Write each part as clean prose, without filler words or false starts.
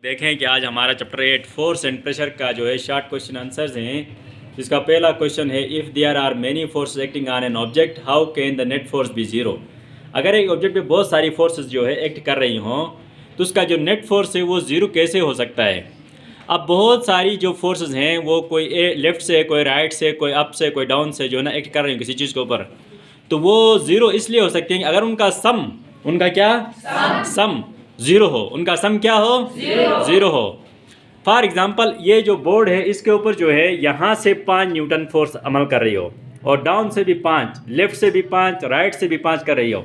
देखें कि आज हमारा चैप्टर 8 फोर्स एंड प्रेशर का जो है शॉर्ट क्वेश्चन आंसर्स हैं। जिसका पहला क्वेश्चन है if there are many forces acting on an object how can the net force be zero. अगर एक ऑब्जेक्ट पे बहुत सारी फोर्सेस जो है एक्ट कर रही हों तो उसका जो नेट फोर्स है वो ज़ीरो कैसे हो सकता है। अब बहुत सारी जो फोर्सेस हैं वो कोई लेफ़्ट से, कोई राइट से, कोई अप से, कोई डाउन से जो है ना एक्ट कर रही हैं किसी चीज़ के ऊपर, तो वो ज़ीरो इसलिए हो सकती है अगर उनका सम, उनका क्या सम ज़ीरो हो, उनका सम क्या हो ज़ीरो हो। फॉर एग्जांपल ये जो बोर्ड है इसके ऊपर जो है यहाँ से 5 न्यूटन फोर्स अमल कर रही हो और डाउन से भी 5, लेफ्ट से भी 5, राइट से भी 5 कर रही हो,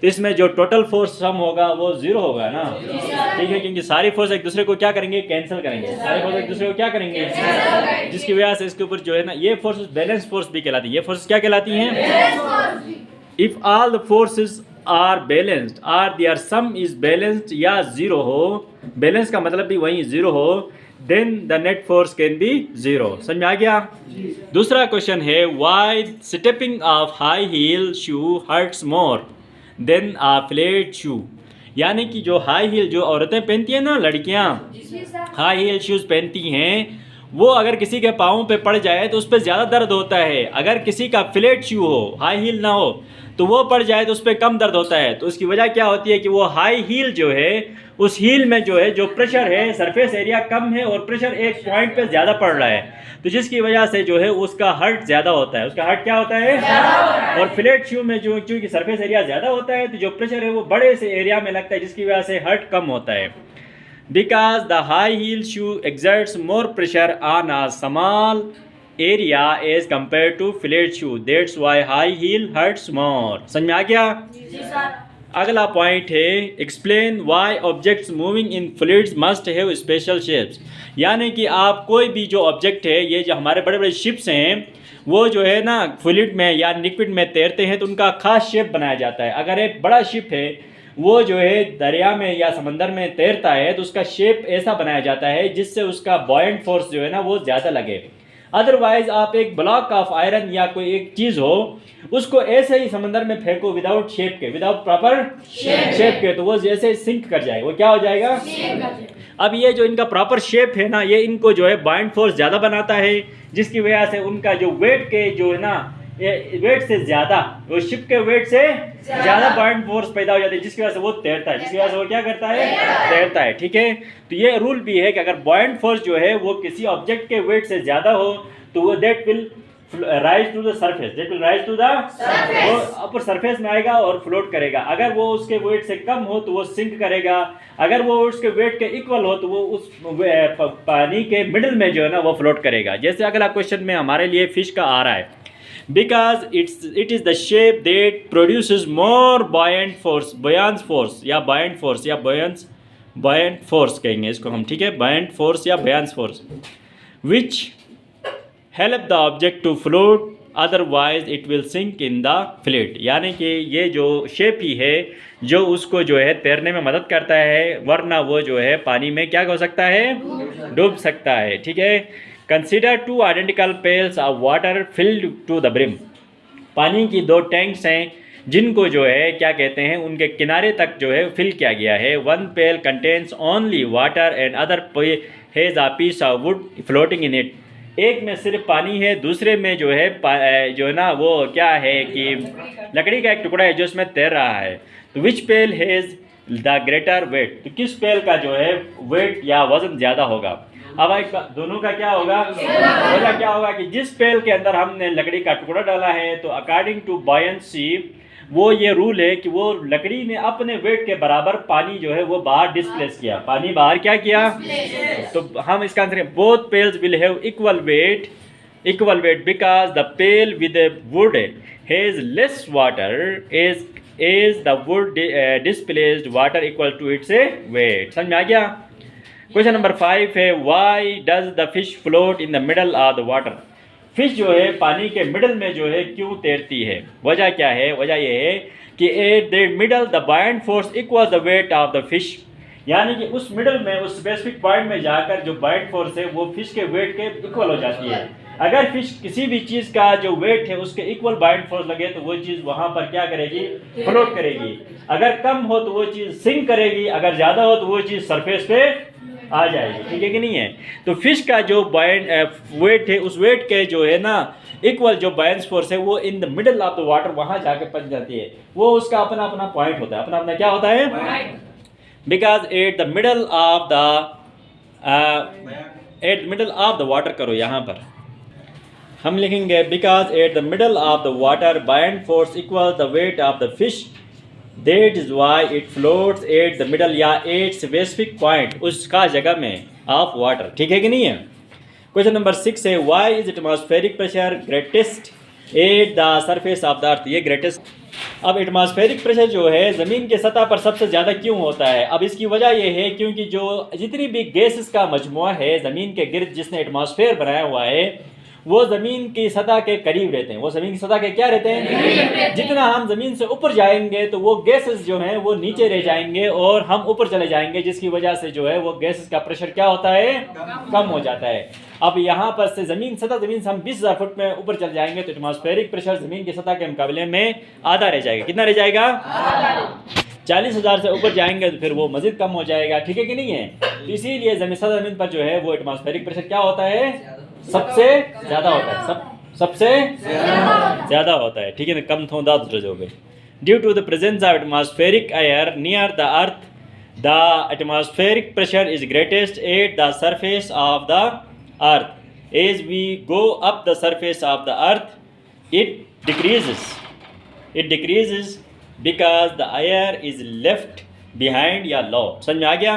तो इसमें जो टोटल फोर्स सम होगा वो ज़ीरो होगा ना। ठीक है, क्योंकि सारी फोर्स एक दूसरे को क्या करेंगे, कैंसिल करेंगे। सारी फोर्स एक दूसरे को क्या करेंगे, जिसकी वजह से इसके ऊपर जो है ना ये फोर्स बैलेंस फोर्स भी कहलाती है। ये फोर्स क्या कहलाती हैं, if all the forces are balanced or their sum is balanced या ज़ीरो हो, बैलेंस का मतलब भी वही ज़ीरो हो, then the net force can be zero. समझ में आ गया। दूसरा क्वेश्चन है why stepping of high heel shoe hurts more than a flat shoe. यानी कि जो हाई हील जो औरतें पहनती हैं ना, लड़कियां हाई हील शूज़ पहनती हैं, वो अगर किसी के पाँव पे पड़ जाए तो उस पर ज़्यादा दर्द होता है। अगर किसी का फ्लैट शू हो, हाई हील ना हो, तो वो पड़ जाए तो उस पर कम दर्द होता है। तो उसकी वजह क्या होती है कि वो हाई हील जो है उस हील में जो है जो प्रेशर है, सरफेस एरिया कम है और प्रेशर एक पॉइंट पे ज़्यादा पड़ रहा है, तो जिसकी वजह से जो है उसका हर्ट ज़्यादा होता है। उसका हर्ट क्या होता है, और फ्लैट शू में जो चूँकि सरफेस एरिया ज़्यादा होता है तो जो प्रेशर है वो बड़े से एरिया में लगता है, जिसकी वजह से हर्ट कम होता है। Because the high heel shoe exerts more pressure on a small area as compared to flat shoe. That's why high heel hurts more. समझ में आ गया। जी सर। अगला पॉइंट है explain why objects moving in fluids must have special shapes. यानी कि आप कोई भी जो ऑब्जेक्ट है, ये जो हमारे बड़े बड़े शिप्स हैं, वो जो है ना फ्लूइड में या लिक्विड में तैरते हैं तो उनका खास शेप बनाया जाता है। अगर एक बड़ा शिप है वो जो है दरिया में या समंदर में तैरता है तो उसका शेप ऐसा बनाया जाता है जिससे उसका बॉयंट फोर्स जो है ना वो ज़्यादा लगे। अदरवाइज आप एक ब्लॉक ऑफ आयरन या कोई एक चीज़ हो उसको ऐसे ही समंदर में फेंको विदाउट शेप के, विदाउट प्रॉपर शेप के, तो वो जैसे सिंक कर जाएगा, वो क्या हो जाएगा। अब ये जो इनका प्रॉपर शेप है ना, ये इनको जो है बॉयंट फोर्स ज़्यादा बनाता है, जिसकी वजह से उनका जो वेट के जो है ना वेट से ज़्यादा, वो शिप के वेट से ज़्यादा बॉयंट फोर्स पैदा हो जाती है, जिसकी वजह से वो तैरता है, जिसकी वजह से वो क्या करता है, तैरता है। ठीक है, तो ये रूल भी है कि अगर बॉयंट फोर्स जो है वो किसी ऑब्जेक्ट के वेट से ज़्यादा हो तो वो that will rise to the surface, that will rise to the upper surface में आएगा और फ्लोट करेगा। अगर वो उसके वेट से कम हो तो वो सिंक करेगा। अगर वो उसके वेट के इक्वल हो तो वो उस पानी के मिडिल में जो है ना वो फ्लोट करेगा। जैसे अगला क्वेश्चन में हमारे लिए फिश का आ रहा है, because it is the shape that produces more buoyant force या buoyant force कहेंगे इसको हम। ठीक है, buoyant force या buoyant force which help the object to float otherwise it will sink in the fluid। यानी कि ये जो शेप ही है जो उसको जो है तैरने में मदद करता है, वरना वो जो है पानी में क्या हो सकता है, डूब सकता है। ठीक है, consider 2 identical pails of water filled to the brim. पानी की 2 टैंक्स हैं जिनको जो है क्या कहते हैं, उनके किनारे तक जो है फिल किया गया है। One pail contains only water and other has a piece of wood floating in it. एक में सिर्फ पानी है, दूसरे में जो है ना वो क्या है कि लकड़ी का एक टुकड़ा है जो इसमें तैर रहा है। तो विच पेल हैज़ द ग्रेटर वेट, तो किस पेल का जो है वेट या वजन ज़्यादा होगा। अब एक दोनों का क्या होगा, वजह क्या होगा कि जिस पेल के अंदर हमने लकड़ी का टुकड़ा डाला है तो अकॉर्डिंग टू बायंसी वो ये रूल है कि वो लकड़ी ने अपने वेट के बराबर पानी जो है वो बाहर डिस्प्लेस किया, पानी बाहर क्या किया। तो हम इसका answer both pails will have equal weight because the pail with wood has less water as the wood displaced water equal to its weight. समझ में आ गया। क्वेश्चन नंबर 5 है why does the fish float in the middle of the water. Fish जो है पानी के middle में जो है क्यों तैरती है, वजह क्या है। वजह यह है कि at the middle the buoyant force equal the weight of the fish. यानी कि उस मिडल में, उस स्पेसिफिक पॉइंट में जाकर जो बॉयंट फोर्स है वो फिश के वेट के इक्वल हो जाती है। अगर फिश किसी भी चीज़ का जो वेट है उसके इक्वल बॉयंट फोर्स लगे तो वो चीज़ वहाँ पर क्या करेगी, फ्लोट करेगी। अगर कम हो तो वो चीज़ सिंक करेगी, अगर ज़्यादा हो तो वो चीज़ सरफेस पे आ जाएगी, ठीक है कि नहीं है। तो फिश का जो वेट है, उस वेट के जो है ना इक्वल जो बायंस फोर्स है वो इन the middle of the water वहां जाके पहुंच जाती है। वो उसका अपना अपना पॉइंट होता है, अपना अपना क्या होता है, because at the middle of the water करो यहाँ पर हम लिखेंगे because at the middle of the water buoyant force equal the weight of the fish that is why it floats at the middle या एट स्पेसिफिक पॉइंट उसका जगह में of water, ठीक है कि नहीं है। क्वेश्चन नंबर 6 है why is atmospheric pressure greatest at the surface of the earth. ये ग्रेटेस्ट, अब एटमॉस्फेरिक प्रेशर जो है ज़मीन के सतह पर सबसे ज़्यादा क्यों होता है। अब इसकी वजह यह है क्योंकि जो जितनी भी गैसेस का मजमुआ है ज़मीन के गिर्द जिसने एटमॉस्फेयर बनाया हुआ है वो ज़मीन की सतह के करीब रहते हैं। वो ज़मीन की सतह के क्या रहते हैं, जितना हम ज़मीन से ऊपर जाएंगे तो वो गैसेस जो हैं वो नीचे रह जाएंगे और हम ऊपर चले जाएंगे, जिसकी वजह से जो है वो गैसेस का प्रेशर क्या होता है, कम हो जाता है। अब यहाँ पर से ज़मीन से हम 20,000 फुट में ऊपर चले जाएंगे तो एटमॉस्फेरिक प्रेशर ज़मीन की सतह के मुकाबले में आधा रह जाएगा। कितना रह जाएगा, 40,000 से ऊपर जाएंगे तो फिर वो मज़ीद कम हो जाएगा, ठीक है कि नहीं है। तो इसीलिए ज़मीन पर जो है वो एटमॉस्फेरिक प्रेशर क्या होता है, सबसे ज़्यादा होता है, सबसे ज़्यादा होता है, ठीक है ना। कम थोड़ा दूसरे हो गए। Due to the presence of atmospheric air near the earth the atmospheric pressure is greatest at the surface of the earth. As we go up the surface of the earth it decreases because the air is left behind या लो। समझ में आ गया।